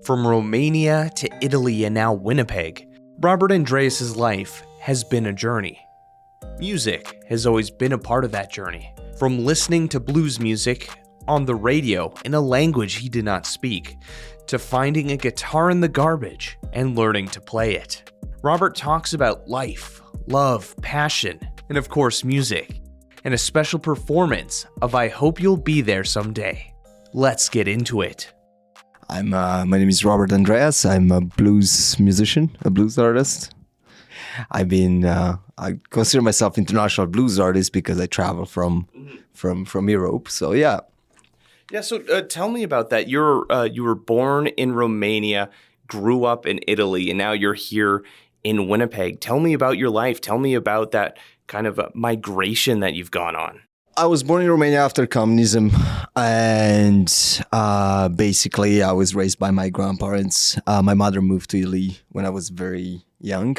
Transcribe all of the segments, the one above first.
From Romania to Italy and now Winnipeg, Robert Andreas' life has been a journey. Music has always been a part of that journey. From listening to blues music on the radio in a language he did not speak, to finding a guitar in the garbage and learning to play it. Robert talks about life, love, passion, and of course music, and a special performance of I Hope You'll Be There Someday. Let's get into it. My name is Robert Andreas. I'm a blues musician, a blues artist. I consider myself international blues artist because I travel from Europe. So yeah. Yeah. So tell me about that. You were born in Romania, grew up in Italy, and now you're here in Winnipeg. Tell me about your life. Tell me about that kind of migration that you've gone on. I was born in Romania after communism, and basically I was raised by my grandparents. My mother moved to Italy when I was very young.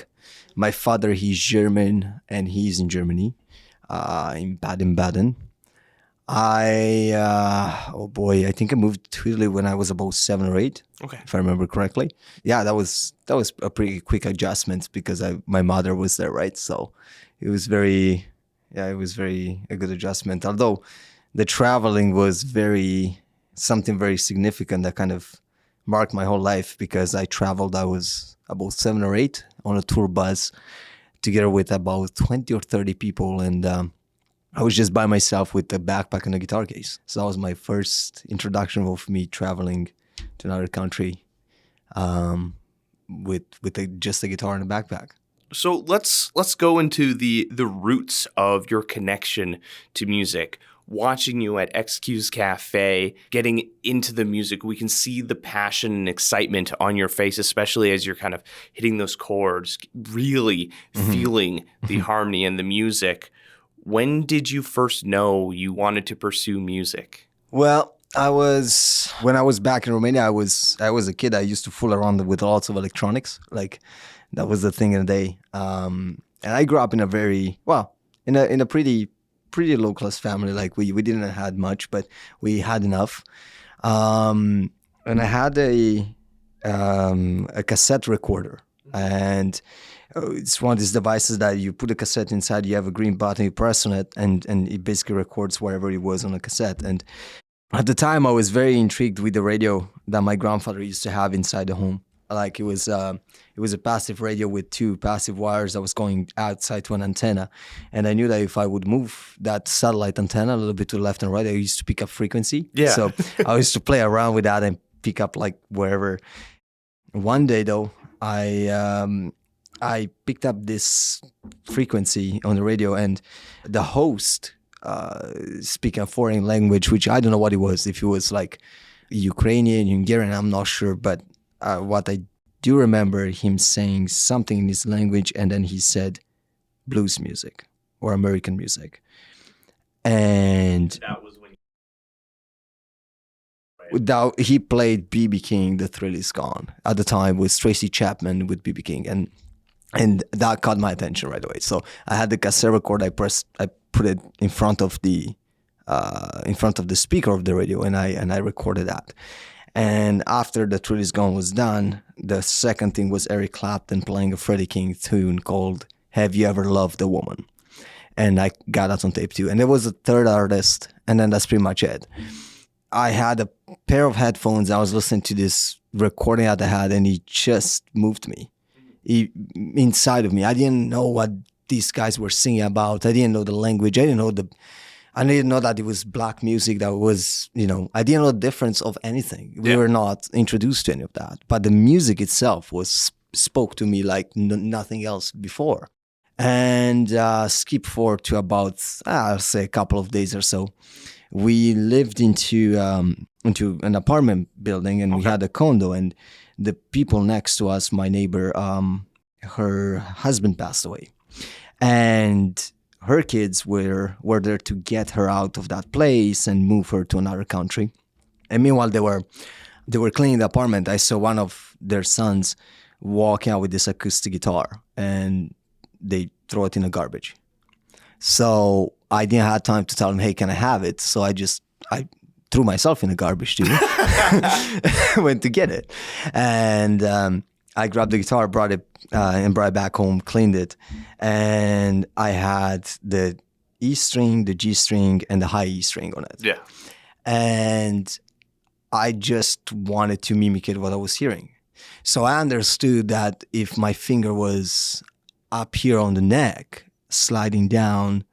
My father, he's German, and he's in Germany, in Baden-Baden. I think I moved to Italy when I was about 7 or 8, Okay. if I remember correctly. Yeah, that was a pretty quick adjustment because my mother was there, right? So it was very a good adjustment. Although the traveling was something very significant that kind of marked my whole life because I was about 7 or 8 on a tour bus together with about 20 or 30 people. And I was just by myself with a backpack and a guitar case. So that was my first introduction of me traveling to another country with just a guitar and a backpack. So let's go into the roots of your connection to music. Watching you at XQ's Cafe, getting into the music, we can see the passion and excitement on your face, especially as you're kind of hitting those chords, really feeling the harmony and the music. When did you first know you wanted to pursue music? Well, when I was back in Romania, I was a kid. I used to fool around with lots of electronics. Like that was the thing in the day. And I grew up in a pretty low class family. Like we didn't have much, but we had enough. And I had a cassette recorder, and it's one of these devices that you put a cassette inside. You have a green button, you press on it, and it basically records wherever it was on the cassette. And at the time, I was very intrigued with the radio that my grandfather used to have inside the home. Like it was a passive radio with 2 passive wires that was going outside to an antenna. And I knew that if I would move that satellite antenna a little bit to the left and right, I used to pick up frequency. Yeah. So I used to play around with that and pick up like wherever. One day though, I picked up this frequency on the radio, and the host speaking a foreign language, which I don't know what it was. If it was like Ukrainian, Hungarian, I'm not sure, but what I do remember him saying something in his language, and then he said blues music or American music. And That was when he played B.B. King, The Thrill Is Gone. At the time with Tracy Chapman with B.B. King, and that caught my attention right away. So I had the cassette recorder. I put it in front of the speaker of the radio, and I recorded that. And after The Thrill Is Gone was done, the second thing was Eric Clapton playing a Freddie King tune called Have You Ever Loved a Woman? And I got that on tape too. And there was a third artist, and then that's pretty much it. I had a pair of headphones. I was listening to this recording that I had, and it just moved me inside of me. I didn't know what these guys were singing about. I didn't know the language. I didn't know that it was black music. That was, I didn't know the difference of anything. We were not introduced to any of that. But the music itself spoke to me like nothing else before. And skip forward to about, I'll say a couple of days or so. We lived into an apartment building, and we had a condo. And the people next to us, my neighbor, her husband passed away. And her kids were there to get her out of that place and move her to another country. And meanwhile, they were cleaning the apartment. I saw one of their sons walking out with this acoustic guitar, and they throw it in the garbage. So I didn't have time to tell them, hey, can I have it? So I threw myself in the garbage too. Went to get it, and I grabbed the guitar, brought it back home, cleaned it, and I had the E string, the G string, and the high E string on it. Yeah. And I just wanted to mimic what I was hearing. So I understood that if my finger was up here on the neck, sliding down,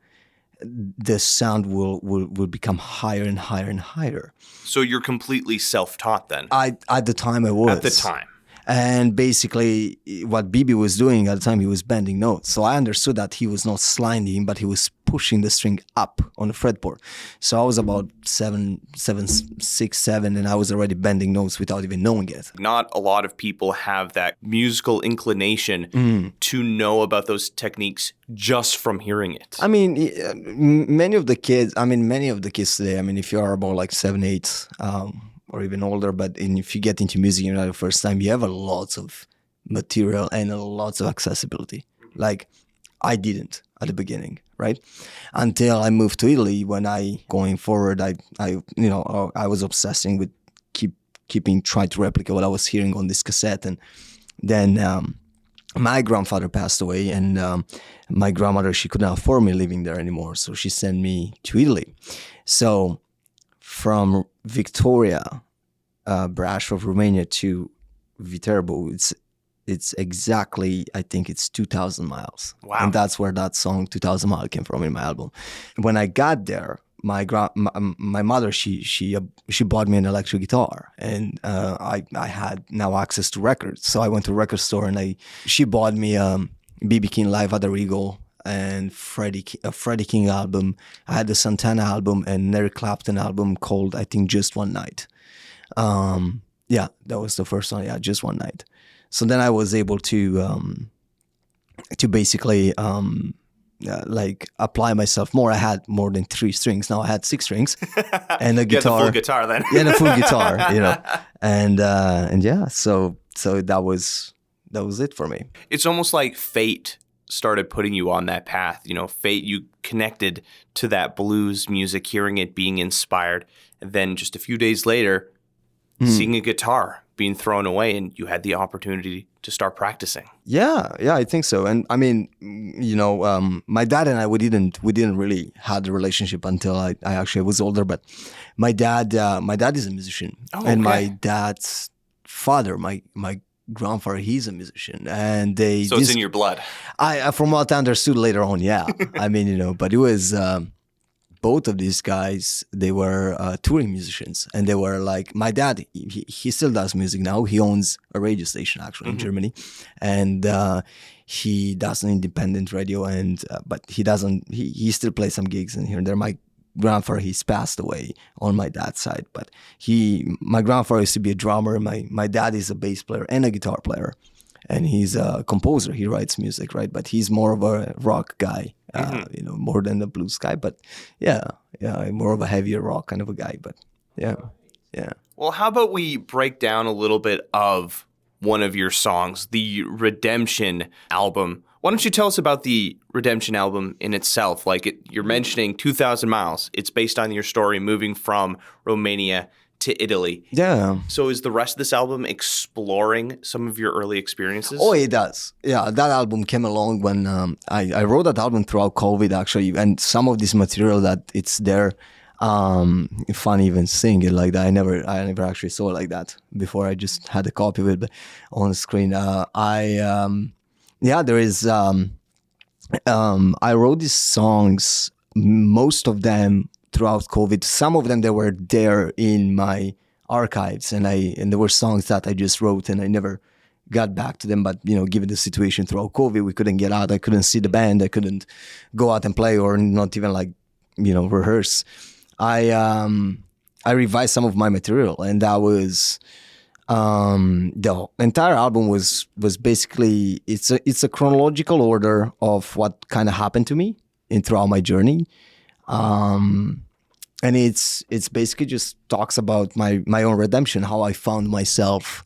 the sound will become higher and higher and higher. So you're completely self-taught then? At the time I was. At the time. And basically what BB was doing at the time, he was bending notes. So I understood that he was not sliding, but he was pushing the string up on the fretboard. So I was about 6, 7, and I was already bending notes without even knowing it. Not a lot of people have that musical inclination to know about those techniques just from hearing it. I mean, many of the kids today, I mean, if you are about like 7, 8, or even older, but if you get into music, the first time, you have lots of material and lots of accessibility. Like I didn't at the beginning, right? Until I moved to Italy. When going forward, I was obsessing with trying to replicate what I was hearing on this cassette. And then my grandfather passed away, and my grandmother, she couldn't afford me living there anymore, so she sent me to Italy. So from Victoria, Brașov, Romania to Viterbo, it's exactly, I think it's 2,000 miles. Wow. And that's where that song 2,000 Miles came from in my album. When I got there, my mother, she bought me an electric guitar, and I had now access to records. So I went to a record store, and she bought me B.B. King Live at the Regal and Freddie King album. I had the Santana album and Eric Clapton album called, I think, Just One Night. Yeah, that was the first one. Yeah, Just One Night. So then I was able to basically like apply myself more. I had more than 3 strings. Now I had 6 strings and a guitar. You had the full guitar then. Yeah, the full guitar, and yeah, so that was it for me. It's almost like fate started putting you on that path. Fate, you connected to that blues music, hearing it, being inspired, and then just a few days later, seeing a guitar being thrown away, and you had the opportunity to start practicing. Yeah, I think so. And I mean, my dad and I, we didn't really have the relationship until I actually was older. But my dad is a musician, and my dad's father, my grandfather, he's a musician, and so it's in your blood. From what I understood later on, yeah. I mean, but it was. Both of these guys, they were touring musicians, and they were like, my dad, he still does music now. He owns a radio station actually in Germany, and he does an independent radio, and but he still plays some gigs in here and there. My grandfather, he's passed away on my dad's side, but my grandfather used to be a drummer. My dad is a bass player and a guitar player, and he's a composer. He writes music, right? But he's more of a rock guy. More than the blues guy, but yeah, more of a heavier rock kind of a guy, but yeah. Well, how about we break down a little bit of one of your songs, the Redemption album. Why don't you tell us about the Redemption album in itself? You're mentioning 2,000 Miles. It's based on your story moving from Romania to Italy. Yeah. So is the rest of this album exploring some of your early experiences? Oh, it does. Yeah, that album came along when I wrote that album throughout COVID, actually, and some of this material that it's there, funny even seeing it like that. I never actually saw it like that before. I just had a copy of it on the screen. There is. I wrote these songs, most of them throughout COVID. Some of them, they were there in my archives, and there were songs that I just wrote and I never got back to them. But given the situation throughout COVID, we couldn't get out. I couldn't see the band. I couldn't go out and play, or not even rehearse. I revised some of my material, and that was the entire album was basically it's a chronological order of what kind of happened to me throughout my journey. And it's basically just talks about my own redemption, how I found myself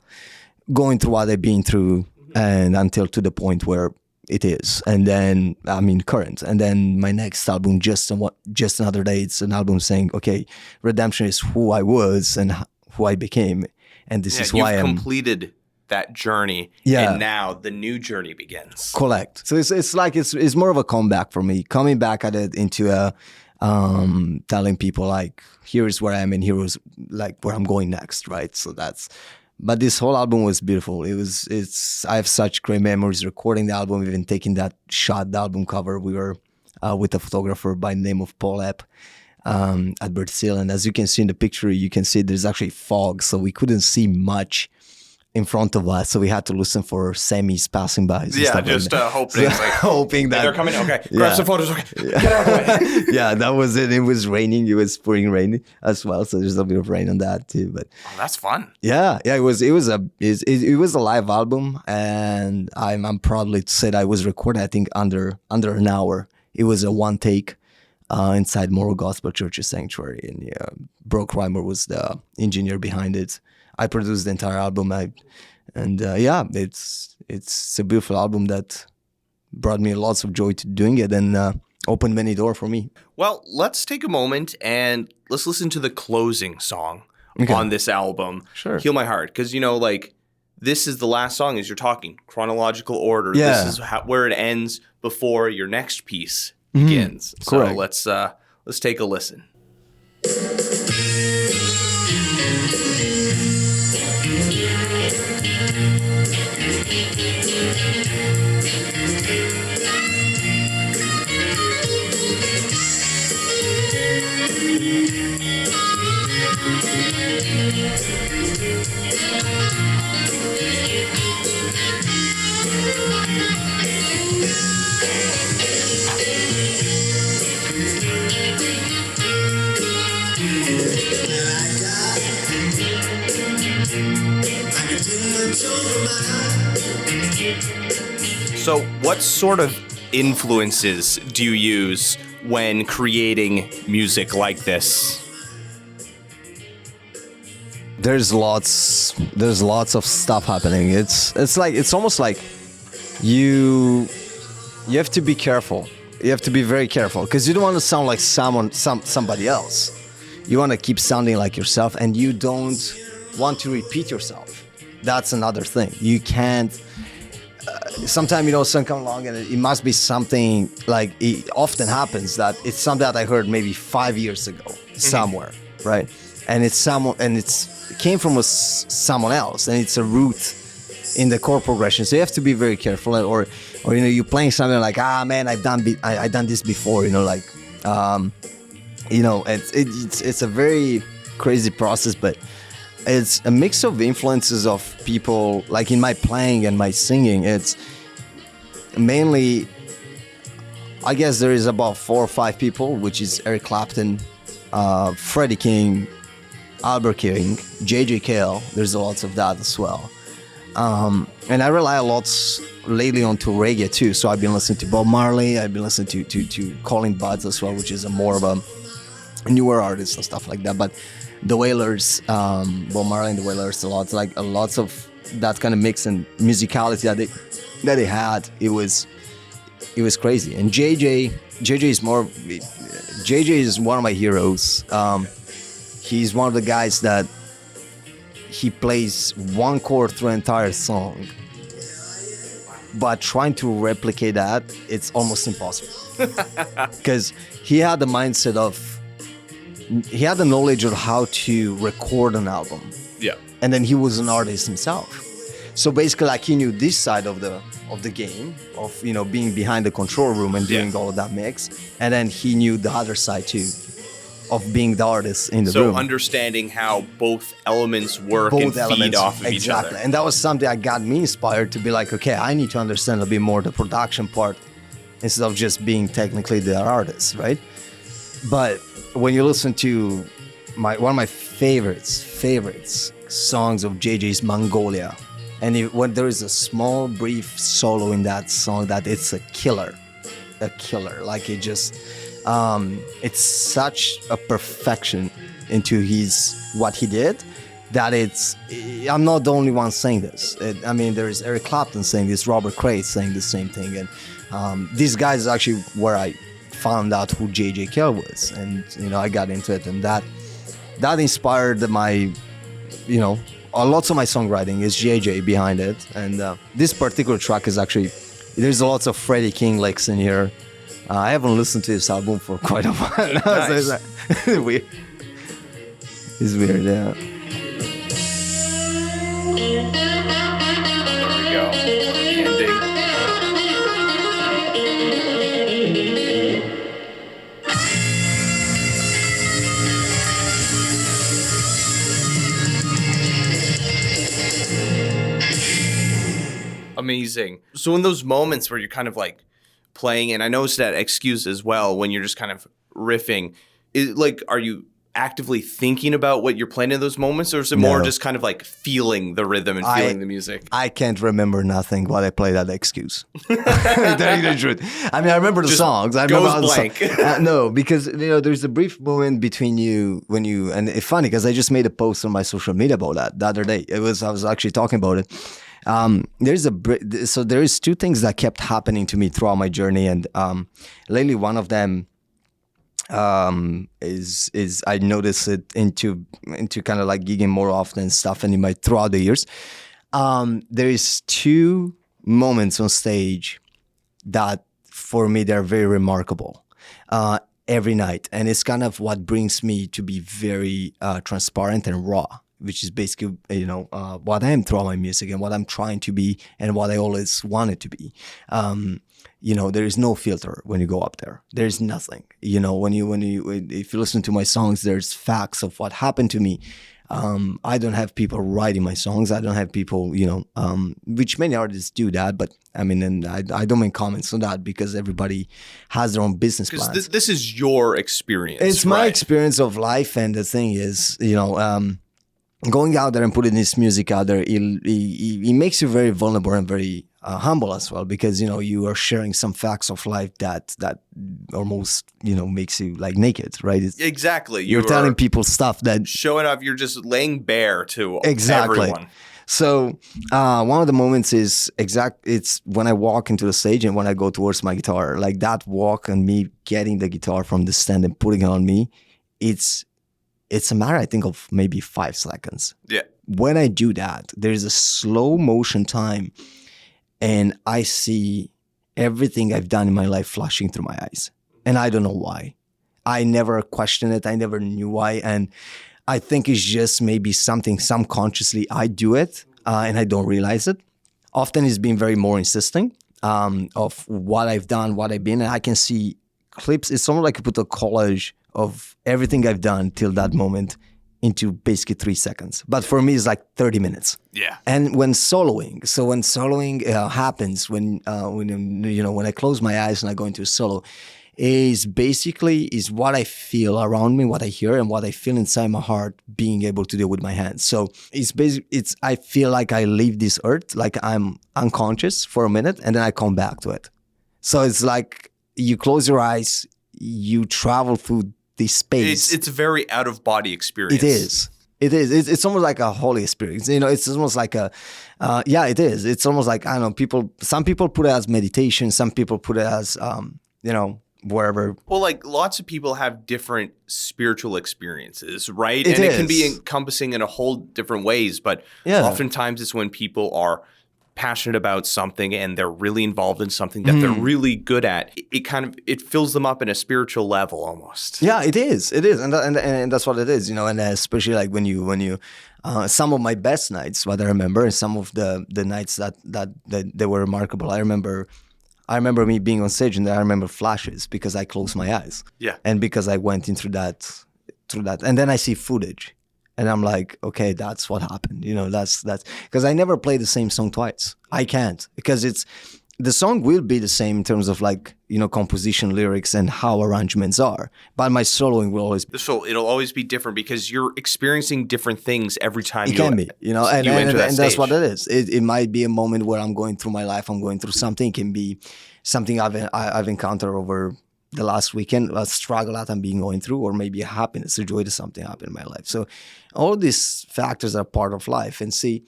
going through what I've been through, and until to the point where it is. And then, I mean, current. And then my next album, Just Another Day, it's an album saying, okay, redemption is who I was and who I became. And this is why you've completed that journey. Yeah. And now the new journey begins. Correct. So it's like, it's more of a comeback for me, coming back at it into telling people like, here's where I am and here's like where I'm going next. Right. So but this whole album was beautiful. I have such great memories recording the album, even taking that shot, the album cover. We were with a photographer by the name of Paul Epp at Brazil. And as you can see in the picture, you can see there's actually fog. So we couldn't see much in front of us. So we had to listen for semis passing by. Yeah, just hoping. So, hoping that they're coming. Okay, grab some photos. Okay, get out of the way. Yeah, that was it. It was raining. It was pouring rain as well. So there's a bit of rain on that too. But that's fun. Yeah. It was a live album, and I'm proudly to say that I was recorded, I think, under an hour. It was a one take inside Moral Gospel Church's sanctuary, and Brock Reimer was the engineer behind it. I produced the entire album, it's a beautiful album that brought me lots of joy to doing it and opened many doors for me. Well, let's take a moment and let's listen to the closing song on this album, Sure. Heal My Heart, because, this is the last song as you're talking, chronological order. Yeah. This is where it ends before your next piece begins. Correct. So let's take a listen. So what sort of influences do you use when creating music like this? There's lots of stuff happening. It's almost like you have to be careful. You have to be very careful because you don't want to sound like somebody else. You want to keep sounding like yourself, and you don't want to repeat yourself. That's another thing. You can't. Sometimes, someone come along and it must be something like it often happens that it's something that I heard maybe 5 years ago somewhere, right? And it came from someone else, and it's a root in the chord progression. So you have to be very careful, or you're playing something like, man, I've done this before, it's a very crazy process, but it's a mix of influences of people, like in my playing and my singing. It's mainly, I guess there is about 4 or 5 people, which is Eric Clapton, Freddie King, Albert King, J.J. Cale. There's lots of that as well. And I rely a lot lately onto reggae too. So I've been listening to Bob Marley. I've been listening to Colin Budd's as well, which is a more of a newer artist and stuff like that. But the Wailers, Bob Marley and the Wailers, lots of that kind of mix and musicality that they had. It was crazy. And JJ is one of my heroes. He's one of the guys that he plays one chord through an entire song, but trying to replicate that, it's almost impossible. Because he had the mindset he had the knowledge of how to record an album. Yeah. And then he was an artist himself. So basically, like, he knew this side of the game of, being behind the control room and doing all of that mix. And then he knew the other side too, of being the artist in the room. So understanding how both elements work and feed off of each other. And that was something that got me inspired to be like, okay, I need to understand a bit more the production part instead of just being technically the artist, right? But when you listen to one of my favorites songs of JJ's, Mongolia, and when there is a small brief solo in that song, that it's a killer. Like, it just it's such a perfection into what he did that I'm not the only one saying this. I mean, there's Eric Clapton saying this, Robert Cray saying the same thing, and these guys is actually where I found out who J.J. Cale was, and I got into it, and that inspired my, lots of my songwriting is J.J. behind it, and this particular track is actually, there's lots of Freddie King licks in here. I haven't listened to this album for quite a while now. Nice. So it's weird. It's weird, yeah. There we go. The ending. Amazing. So in those moments where you're kind of like playing, and I noticed that excuse as well, when you're just kind of riffing, are you actively thinking about what you're playing in those moments, or is it more just kind of like feeling the rhythm and feeling the music? I can't remember nothing while I play that excuse. Telling the truth. I mean, I remember the songs. I remember goes blank. No, because there's a brief moment between you and it's funny because I just made a post on my social media about that the other day. I was actually talking about it. There is two things that kept happening to me throughout my journey, and lately one of them is I noticed it into kind of like gigging more often and stuff, and throughout the years, there is two moments on stage that for me they're very remarkable every night, and it's kind of what brings me to be very transparent and raw, which is basically what I am throughout my music and what I'm trying to be and what I always wanted to be. There is no filter when you go up there. There's nothing. If you listen to my songs, there's facts of what happened to me. I don't have people writing my songs. I don't have people, which many artists do that. But I mean, and I don't make comments on that because everybody has their own business plans. Because this is your experience. It's my experience of life, and the thing is, going out there and putting this music out there, it makes you very vulnerable and very humble as well, because you are sharing some facts of life that almost makes you like naked, right? Exactly. You're telling people stuff that showing up. You're just laying bare to exactly. everyone. So one of the moments is it's when I walk into the stage and when I go towards my guitar, like that walk and me getting the guitar from the stand and putting it on me, it's a matter, I think, of maybe 5 seconds. Yeah. When I do that, there's a slow motion time, and I see everything I've done in my life flashing through my eyes. And I don't know why. I never questioned it. I never knew why. And I think it's just maybe something subconsciously I do it, and I don't realize it. Often it's been very more insisting of what I've done, what I've been, and I can see clips. It's almost like I put a collage of everything I've done till that moment into basically 3 seconds. But for me, it's like 30 minutes. Yeah. And when soloing happens, when I close my eyes and I go into a solo, is what I feel around me, what I hear, and what I feel inside my heart, being able to do with my hands. So I feel like I leave this earth, like I'm unconscious for a minute, and then I come back to it. So it's like you close your eyes, you travel through this space. It's a very out of body experience. It is. It's almost like a holy experience. It's almost like it is. It's almost like, I don't know, some people put it as meditation. Some people put it as, wherever. Well, like lots of people have different spiritual experiences, right? It can be encompassing in a whole different ways. But oftentimes it's when people are passionate about something and they're really involved in something that they're really good at, it fills them up in a spiritual level almost. Yeah, it is, and that's what it is, and especially like when you some of my best nights, what I remember, and some of the nights that they were remarkable. I remember me being on stage, and I remember flashes because I closed my eyes, and because I went into that, and then I see footage. And I'm like, okay, that's what happened. That's because I never play the same song twice. I can't, because the song will be the same in terms of like, composition, lyrics, and how arrangements are. But my soloing will always be. So it'll always be different because you're experiencing different things every time and that's what it is. It might be a moment where I'm going through my life, I'm going through something. It can be something I've encountered over, the last weekend, a struggle that I'm being going through, or maybe a happiness, a joy to something happened in my life. So all these factors are part of life. And see,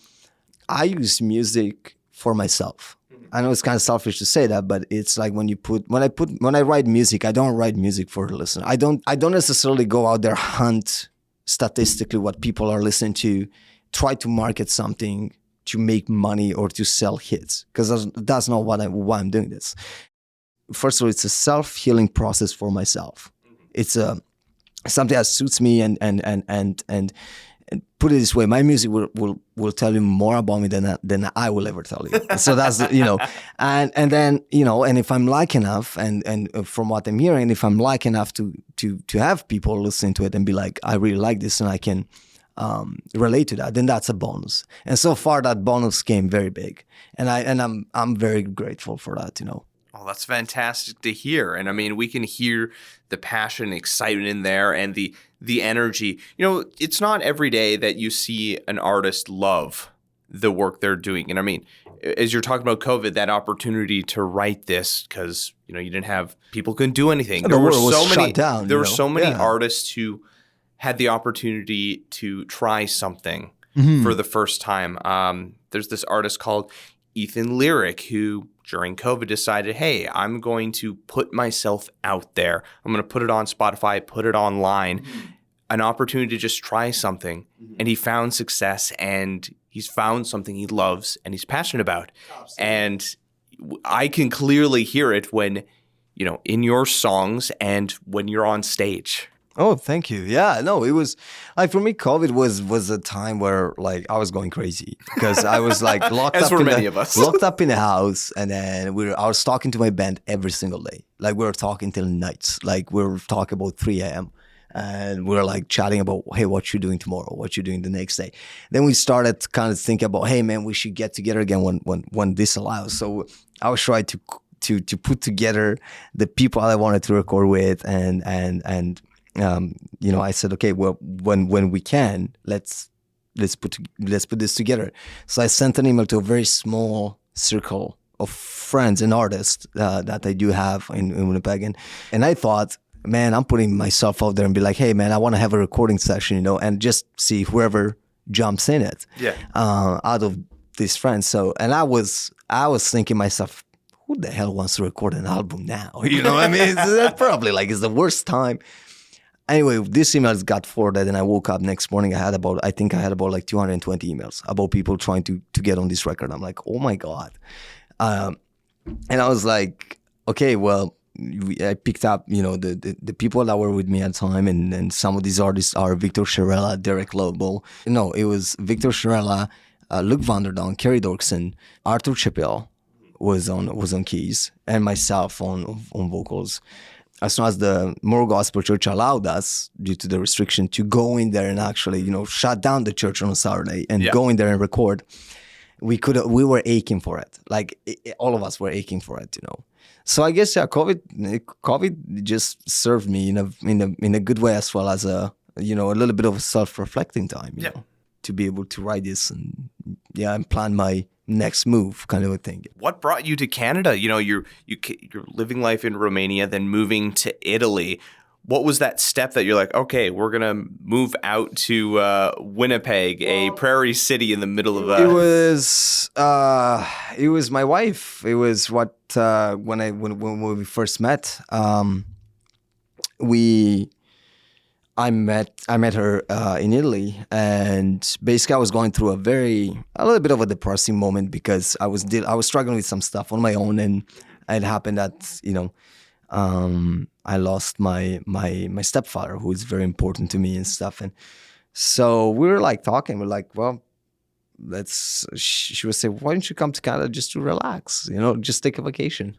I use music for myself. I know it's kind of selfish to say that, but it's like when I write music, I don't write music for the listener. I don't necessarily go out there hunt statistically what people are listening to, try to market something to make money or to sell hits, because that's not why I'm doing this. First of all, it's a self-healing process for myself. It's something that suits me, and put it this way, my music will tell you more about me than I will ever tell you. So that's, and then, and if I'm lucky enough, and from what I'm hearing, if I'm lucky enough to have people listen to it and be like, I really like this and I can relate to that, then that's a bonus. And so far that bonus came very big. And I'm very grateful for that, Oh, that's fantastic to hear. And I mean, we can hear the passion, excitement in there, and the energy. It's not every day that you see an artist love the work they're doing. And I mean, as you're talking about COVID, that opportunity to write this, because you didn't have, people couldn't do anything. The world was shut down. There were so many artists who had the opportunity to try something for the first time. There's this artist called Ethan Lyric who, during COVID, decided, hey, I'm going to put myself out there. I'm going to put it on Spotify, put it online, an opportunity to just try something. And he found success, and he's found something he loves and he's passionate about. Absolutely. And I can clearly hear it when, in your songs and when you're on stage. Oh, thank you. Yeah, no, it was like, for me, COVID was a time where like I was going crazy because I was like locked As up were in many of us. locked up in the house, and then I was talking to my band every single day. Like we were talking till nights. Like we were talking about 3 a.m. and we were like chatting about, hey, what you doing tomorrow? What you doing the next day? Then we started kind of thinking about, hey man, we should get together again when this allows. So I was trying to put together the people I wanted to record with, and I said, okay, well, when we can, let's put this together. So I sent an email to a very small circle of friends and artists that I do have in Winnipeg, and I thought, man, I'm putting myself out there and be like, hey, man, I want to have a recording session, and just see whoever jumps in it. Yeah. Out of these friends. So, and I was thinking myself, who the hell wants to record an album now? You know what I mean? That's probably like it's the worst time. Anyway, this emails got forwarded, and I woke up next morning. I think I had about like 220 emails about people trying to get on this record. I'm like, oh my God. And I was like, okay, well, I picked up, the people that were with me at the time, and some of these artists are Victor Sherella, Derek Lobo. No, it was Victor Sherella, Luke Vanderdon, Kerry Dorkson, Arthur Chappelle was on keys, and myself on vocals. As soon as the Moral Gospel Church allowed us, due to the restriction, to go in there and actually, shut down the church on a Saturday and go in there and record, we were aching for it. Like all of us were aching for it, So I guess COVID just served me in a good way, as well as a little bit of a self-reflecting time, you know, to be able to write this and plan my next move, kind of a thing. What brought you to Canada? You're living life in Romania, then moving to Italy. What was that step that you're like, okay, we're gonna move out to Winnipeg, a prairie city in the middle of? It was my wife. It was what when we first met. I met her in Italy, and basically I was going through a little bit of a depressing moment because I was struggling with some stuff on my own, and it happened that I lost my stepfather, who is very important to me and stuff, and so we were like talking. We're like, well, she would say, why don't you come to Canada just to relax, just take a vacation.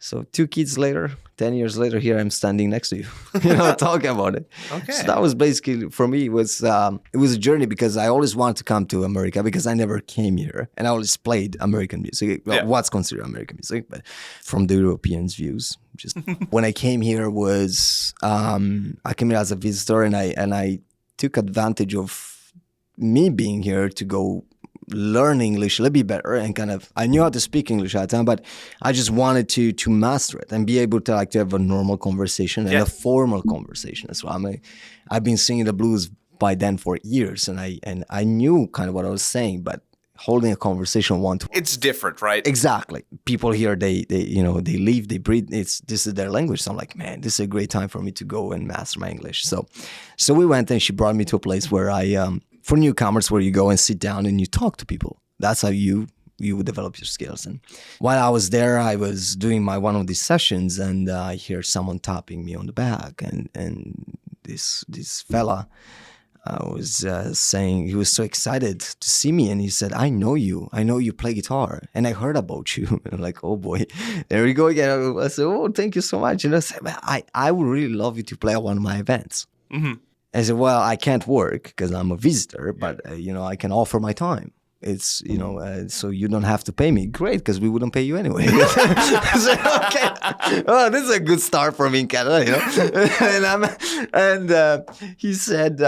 So 2 kids later, 10 years later, here I'm standing next to you, talking about it. Okay. So that was basically, for me, it was a journey, because I always wanted to come to America, because I never came here, and I always played American music, what's considered American music, but from the Europeans' views. Just when I came here was, I came here as a visitor, and I took advantage of me being here to go learn English a little bit better and kind of, I knew how to speak English at the time, but I just wanted to master it and be able to like to have a normal conversation and a formal conversation as well. I mean, I've been singing the blues by then for years, and I knew kind of what I was saying, but holding a conversation one-to-one. It's different, right? Exactly. People here, they they live, they breathe. This is their language. So I'm like, man, this is a great time for me to go and master my English. So we went, and she brought me to a place where for newcomers, where you go and sit down and you talk to people. That's how you would develop your skills. And while I was there, I was doing one of these sessions, and I hear someone tapping me on the back, and this fella. I was saying he was so excited to see me, and he said, I know you play guitar, and I heard about you. And I'm like, oh boy, there we go again. I said, oh, thank you so much. And I said, I would really love you to play at one of my events. Mm-hmm. I said, well, I can't work because I'm a visitor, but I can offer my time. It's, so you don't have to pay me. Great, because we wouldn't pay you anyway. I said, okay. Oh, this is a good start for me in Canada, and he said,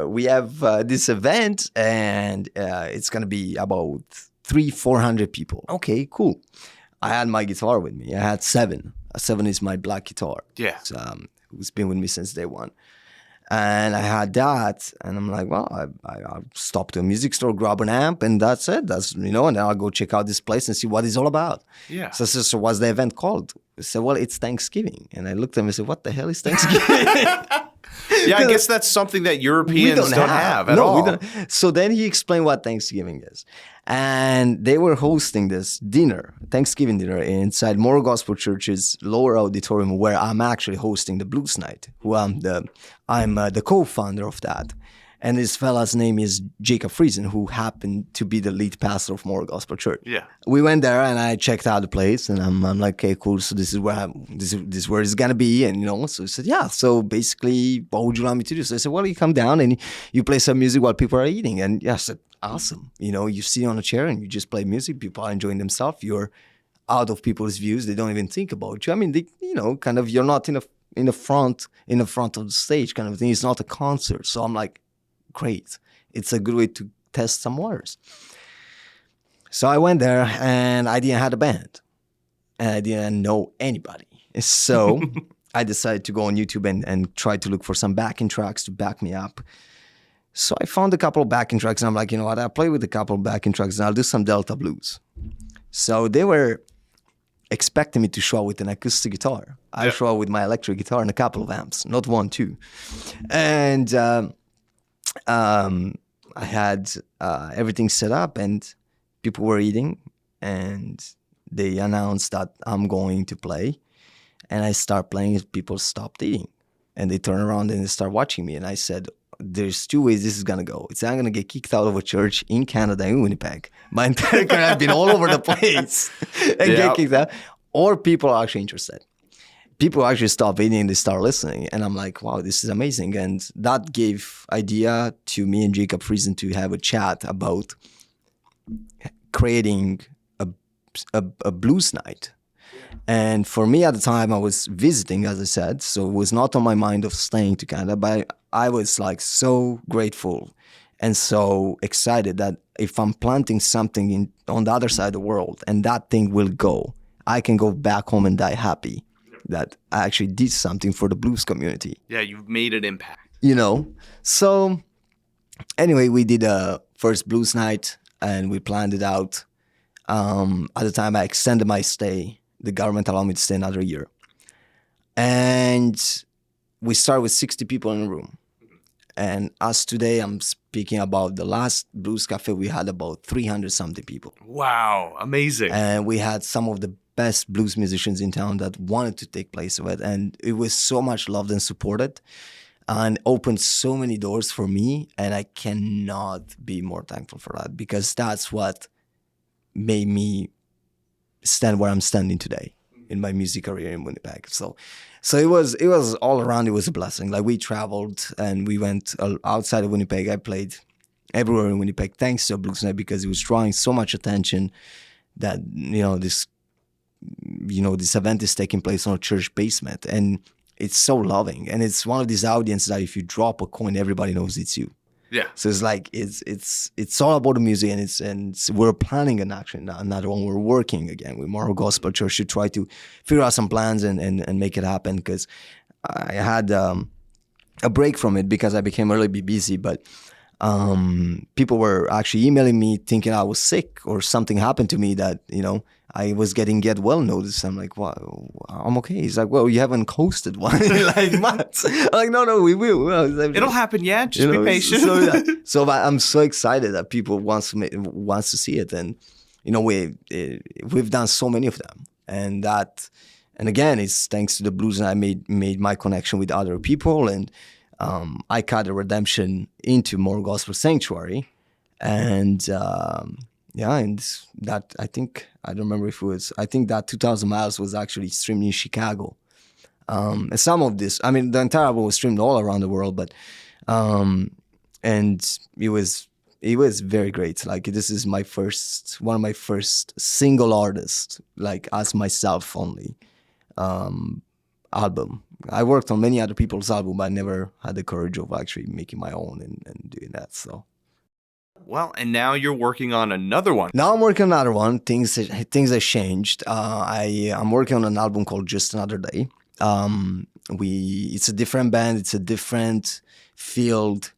we have this event, and it's going to be about 300-400 people. Okay, cool. I had my guitar with me. I had 7. 7 is my black guitar. Yeah. Who's been with me since day one. And I had that, and I'm like, well, I'll stop to a music store, grab an amp, and that's it. And then I'll go check out this place and see what it's all about. Yeah. So what's the event called? I said, well, it's Thanksgiving. And I looked at him and said, what the hell is Thanksgiving? Yeah, I guess that's something that Europeans don't have at all. We don't. So then he explained what Thanksgiving is. And they were hosting this dinner, Thanksgiving dinner, inside Moral Gospel Church's lower auditorium, where I'm actually hosting the Blues Night, who I'm the co-founder of that. And this fella's name is Jacob Friesen, who happened to be the lead pastor of Moral Gospel Church. Yeah. We went there, and I checked out the place, and I'm like, okay, cool. So this is where this is where it's gonna be, and so he said, yeah. So basically, what would you like me to do? So I said, well, you come down and you play some music while people are eating. And yeah, I said, awesome. You sit on a chair and you just play music. People are enjoying themselves. You're out of people's views. They don't even think about you. I mean, kind of, you're not in the front of the stage kind of thing. It's not a concert. So I'm like, great. It's a good way to test some waters. So I went there, and I didn't have a band, and I didn't know anybody. So I decided to go on YouTube and try to look for some backing tracks to back me up. So I found a couple of backing tracks, and I'm like, you know what? I'll play with a couple of backing tracks, and I'll do some Delta blues. So they were expecting me to show up with an acoustic guitar. I show up with my electric guitar and a couple of amps, not 1, 2. And I had everything set up, and people were eating, and they announced that I'm going to play, and I start playing. People stopped eating, and they turn around and they start watching me. And I said, there's 2 ways this is gonna go. It's I'm gonna get kicked out of a church in Canada, in Winnipeg. My entire career, I've been all over the place and get kicked out, or people are actually interested. People actually stop eating and they start listening. And I'm like, wow, this is amazing. And that gave idea to me and Jacob Friesen to have a chat about creating a blues night. And for me at the time, I was visiting, as I said, so it was not on my mind of staying to Canada, but I was like so grateful and so excited that if I'm planting something on the other side of the world and that thing will go, I can go back home and die happy that I actually did something for the blues community. Yeah, you've made an impact. So anyway, we did a first blues night, and we planned it out. At the time, I extended my stay. The government allowed me to stay another year. And we started with 60 people in the room. And as today, I'm speaking about the last blues cafe, we had about 300-something people. Wow, amazing. And we had some of the best blues musicians in town that wanted to take place of it. And it was so much loved and supported and opened so many doors for me. And I cannot be more thankful for that, because that's what made me stand where I'm standing today in my music career in Winnipeg. So it was all around. It was a blessing. Like, we traveled and we went outside of Winnipeg. I played everywhere in Winnipeg thanks to a blues night, because it was drawing so much attention that this event is taking place on a church basement, and it's so loving. And it's one of these audiences that if you drop a coin, everybody knows it's you. Yeah. So it's like it's all about the music, and we're planning an action, another one. We're working again with Moral Gospel Church to try to figure out some plans and make it happen, because I had a break from it because I became really busy, but people were actually emailing me thinking I was sick or something happened to me, that, I was getting get well notice. I'm like, well, I'm okay. He's like, well, you haven't hosted one in like months. I'm like, no, we will. Well, It'll happen, yeah. Just be patient. So I'm so excited that people wants to see it, and we've done so many of them, and again, it's thanks to the blues, and I made my connection with other people, and I cut the redemption into More Gospel Sanctuary, and and that I don't remember if it was. I think that 2,000 Miles was actually streamed in Chicago. And some of this, I mean, the entire album was streamed all around the world, but and it was very great. Like, this is one of my first single artists, like as myself only, album. I worked on many other people's album, but I never had the courage of actually making my own and doing that. So. Well, and now you're working on another one. Now I'm working on another one. Things have changed. I'm working on an album called Just Another Day. It's a different band. It's a different field.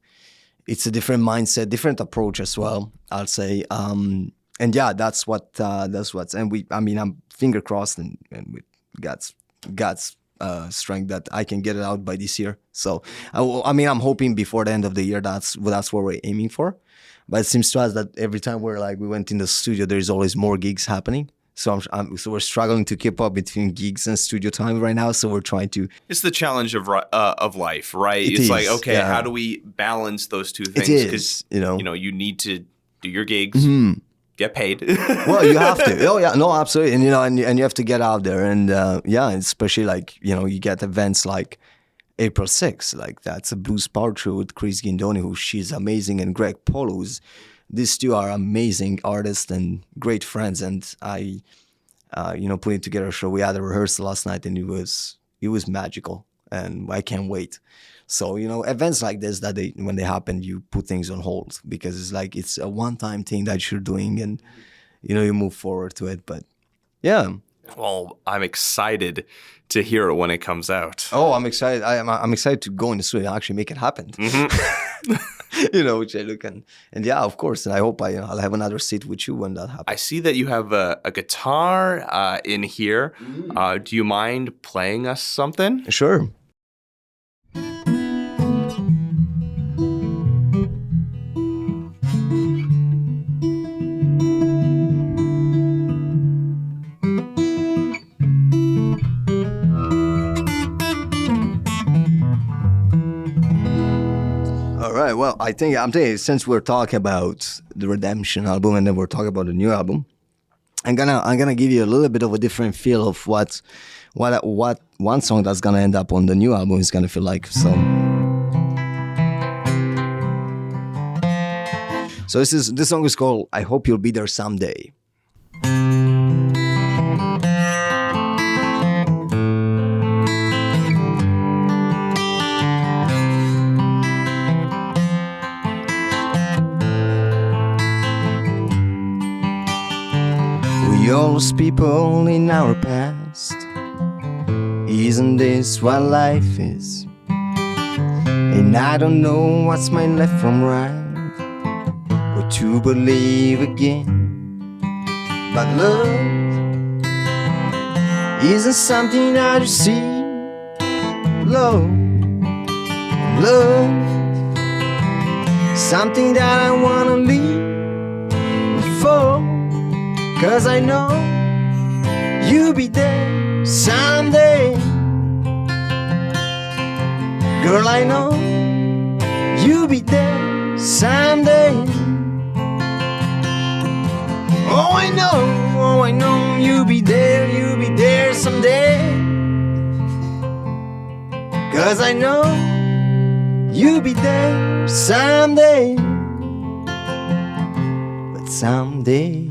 It's a different mindset, different approach as well, I'll say. And yeah, that's what's. And I'm finger crossed and with God's strength that I can get it out by this year. So I'm hoping before the end of the year. That's what we're aiming for. But it seems to us that every time we went in the studio, there's always more gigs happening. So we're struggling to keep up between gigs and studio time right now. So we're trying to. It's the challenge of life, right? It's like, okay, how do we balance those two things? Because you need to do your gigs, get paid. Well, you have to. Oh yeah, no, absolutely. And and you have to get out there, and especially you get events like April 6th, like that's a blues power trio with Chris Guindoni, she's amazing, and Greg Polo, these two are amazing artists and great friends. And I, putting together a show. We had a rehearsal last night, and it was magical, and I can't wait. So events like this when they happen, you put things on hold because it's a one-time thing that you're doing, and you move forward to it. But yeah. Well, I'm excited to hear it when it comes out. Oh, I'm excited. I'm excited to go in the studio and actually make it happen. Mm-hmm. Which I look and yeah, of course. And I hope I'll have another seat with you when that happens. I see that you have a guitar in here. Do you mind playing us something? Sure. Well, I'm telling you, since we're talking about the Redemption album and then we're talking about the new album, I'm gonna give you a little bit of a different feel of what one song that's gonna end up on the new album is gonna feel like. So this song is called "I Hope You'll Be There Someday." All those people in our past, isn't this what life is? And I don't know what's mine left from right, or to believe again. But love isn't something that you see. Love, something that I wanna live for. 'Cause I know you'll be there someday. Girl, I know you'll be there someday. Oh, I know you'll be there someday. 'Cause I know you'll be there someday. But someday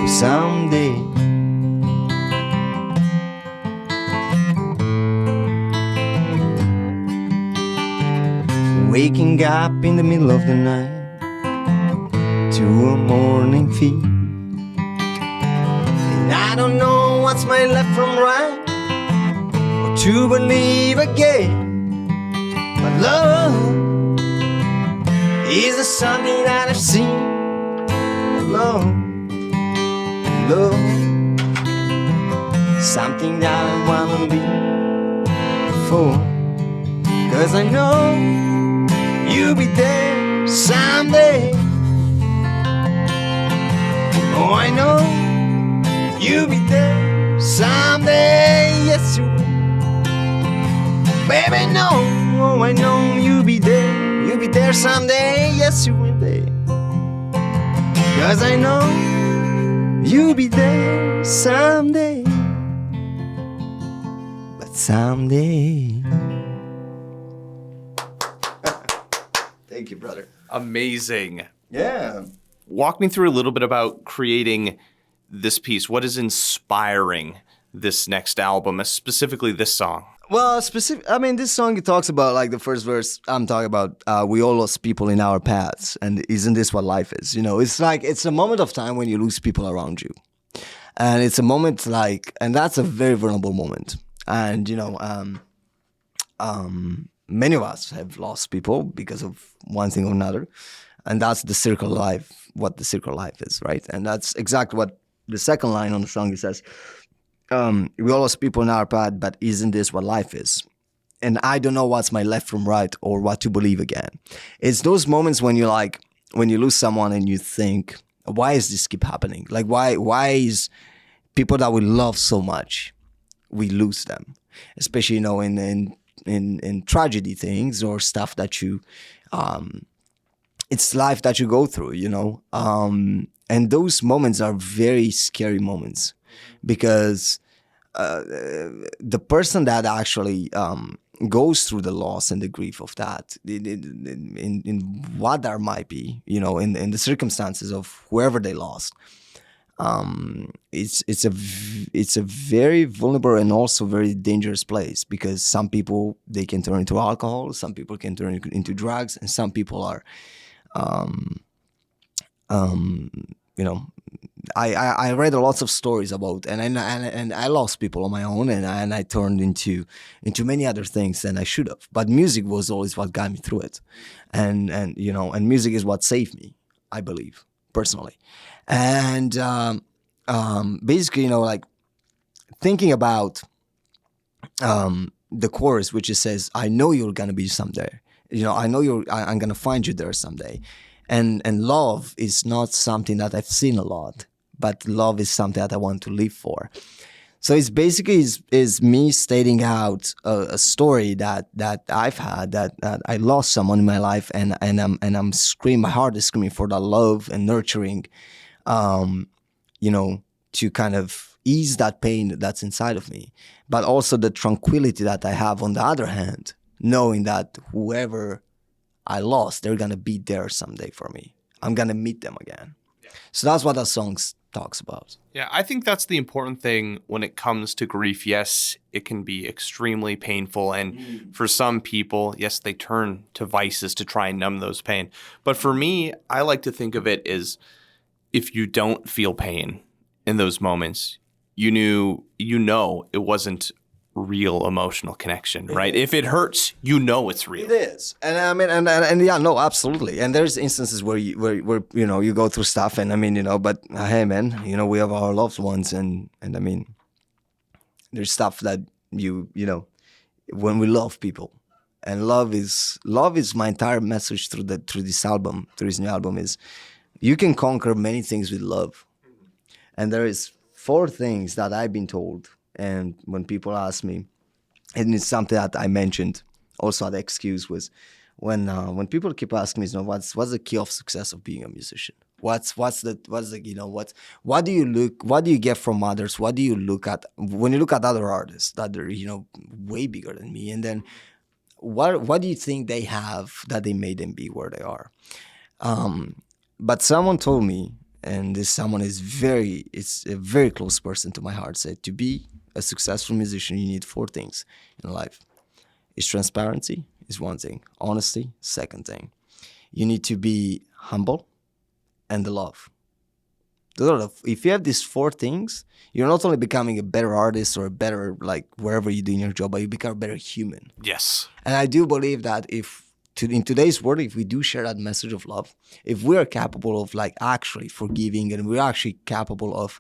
someday waking up in the middle of the night to a morning feed. And I don't know what's my left from right, or to believe again. But love is something that I've seen. Love, something that I wanna be for. 'Cause I know you'll be there someday. Oh, I know you'll be there someday. Yes, you will. Baby, no, oh, I know you'll be there. You'll be there someday. Yes, you will, babe. 'Cause I know you'll be there someday. But someday. Thank you, brother. Amazing. Yeah. Walk me through a little bit about creating this piece. What is inspiring this next album, specifically this song? Well, this song, it talks about, like, the first verse, I'm talking about, we all lost people in our paths, and isn't this what life is? You know, it's like, it's a moment of time when you lose people around you. And it's a moment like, and that's a very vulnerable moment. And, you know, many of us have lost people because of one thing or another. And that's the circle of life, what the circle of life is, right? And that's exactly what the second line on the song, it says, we all lost people in our path, but isn't this what life is? And I don't know what's my left from right or what to believe again. It's those moments when you like, when you lose someone and you think, why is this keep happening? Like, why is people that we love so much, we lose them? Especially, you know, in tragedy things or stuff that you, it's life that you go through, you know? And those moments are very scary moments. Because the person that actually goes through the loss and the grief of that, in what there might be, you know, in the circumstances of whoever they lost, it's a very vulnerable and also very dangerous place, because some people, they can turn into alcohol, some people can turn into drugs, and some people are, you know. I read lots of stories about, and I lost people on my own, and I turned into many other things than I should have. But music was always what got me through it, and you know, and music is what saved me, I believe, personally. And basically, you know, like, thinking about the chorus, which it says, "I know you're gonna be someday." You know, I know I'm gonna find you there someday. And love is not something that I've seen a lot, but love is something that I want to live for. So it's basically is me stating out a story that I've had, that I lost someone in my life, and I'm screaming, my heart is screaming for that love and nurturing, you know, to kind of ease that pain that's inside of me, but also the tranquility that I have on the other hand, knowing that whoever I lost, they're gonna be there someday for me. I'm gonna meet them again. Yeah. So that's what that song talks about. Yeah, I think that's the important thing when it comes to grief. Yes, it can be extremely painful. And for some people, yes, they turn to vices to try and numb those pain. But for me, I like to think of it as, if you don't feel pain in those moments, you know it wasn't real emotional connection, right? If it hurts, you know it's real. It is, and I mean, and yeah, no, absolutely. And there's instances where you know, you go through stuff, and I mean, you know, but hey, man, you know, we have our loved ones, and I mean, there's stuff that you know, when we love people, and love is my entire message through this new album is, you can conquer many things with love, and there is 4 things that I've been told. And when people ask me, and it's something that I mentioned also, the excuse was when people keep asking me, you know, what's the key of success of being a musician? What's the you know, what do you get from others? What do you look at when you look at other artists that are, you know, way bigger than me? And then what do you think they have that they made them be where they are? But someone told me, and this someone is it's a very close person to my heart, said, to be a successful musician, you need 4 things in life. It's transparency, is one thing. Honesty, second thing. You need to be humble and the love. If you have these four things, you're not only becoming a better artist or a better, like, wherever you're doing your job, but you become a better human. Yes. And I do believe that in today's world, if we do share that message of love, if we are capable of, like, actually forgiving, and we're actually capable of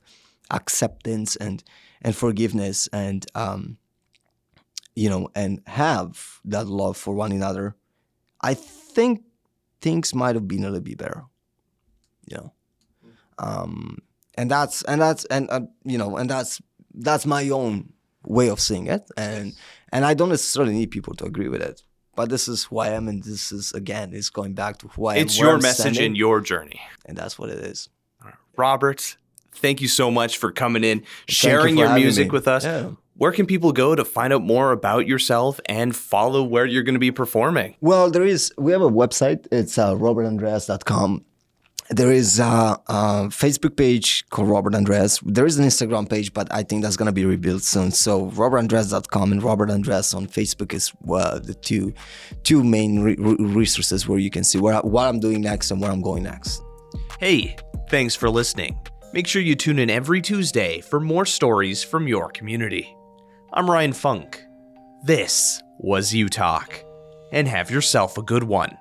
acceptance and forgiveness, and and have that love for one another, I think things might have been a little bit better. And that's my own way of seeing it, and I don't necessarily need people to agree with it, but this is who I am, and this is, again, it's going back to who I am. It's your message and your journey, and that's what it is. Robert, thank you so much for coming in, sharing your music with us. Yeah. Where can people go to find out more about yourself and follow where you're going to be performing? Well, we have a website. It's robertandreas.com. There is a Facebook page called Robert Andreas. There is an Instagram page, but I think that's going to be rebuilt soon. So robertandreas.com and Robert Andreas on Facebook is the two main resources where you can see what I'm doing next and where I'm going next. Hey, thanks for listening. Make sure you tune in every Tuesday for more stories from your community. I'm Ryan Funk. This was You Talk, and have yourself a good one.